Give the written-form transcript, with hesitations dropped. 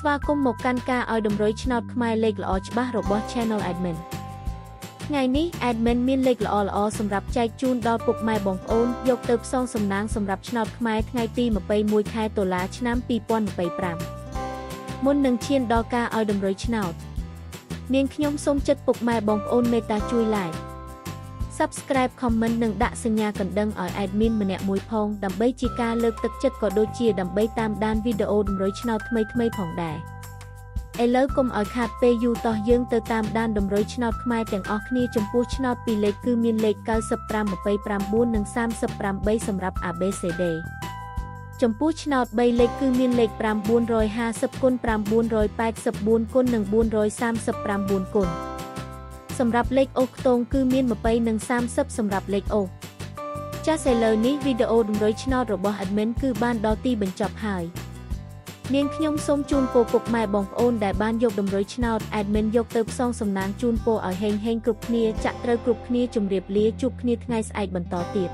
ស្វាគមន៍មកកាន់ការឲ្យតម្រុយឆ្នោតខ្មែរលេខល្អច្បាស់របស់ Channel Admin ថ្ងៃនេះ Admin មានលេខល្អៗសម្រាប់ចែកជូនដល់ពុកម៉ែបងប្អូនយកទៅផ្សងសំណាងសម្រាប់ឆ្នោតខ្មែរថ្ងៃទី21ខែតុលាឆ្នាំ2025មុននឹងឈានដល់ការឲ្យតម្រុយឆ្នោតនាងខ្ញុំសូមចិត្តពុកម៉ែបងប្អូនមេត្តាជួយ Like Subscribe Comment និងដាក់សញ្ញាកណ្ដឹងឲ្យ Admin ម្នាក់មួយផងដើម្បីជាការលើកទឹកចិត្តក៏ដូចជាដើម្បីតាមដានវីដេអូតម្រុយឆ្នោតថ្មីៗផងដែរឥឡូវកុំឲ្យខាតពេលយូរតោះយើងទៅតាមដានតម្រុយឆ្នោតខ្មែរទាំងអស់គ្នាចំពោះឆ្នោតពីរលេខគឺមានលេខ95 29និង38សម្រាប់ ABCD ចំពោះឆ្នោត3លេខគឺមានលេខ950គុណ984គុណនិង439គុណសម្រាប់លេខអូសខ្ទងគឺមាន20និង30សម្រាប់លេខអូសចាសឥឡូវនេះវីដេអូតម្រុយឆ្នោតរបស់ Admin គឺបានដល់ទីបញ្ចប់ហើយនាងខ្ញុំសូមជូនពរពុកម៉ែបងប្អូនដែលបានយកតម្រុយឆ្នោត Admin យកទៅផ្សងសំណាងជូនពរឲ្យហេងៗគ្រប់គ្នាចាក់ត្រូវគ្រប់គ្នាជម្រាបលាជួបគ្នាថ្ងៃស្អែកបន្តទៀត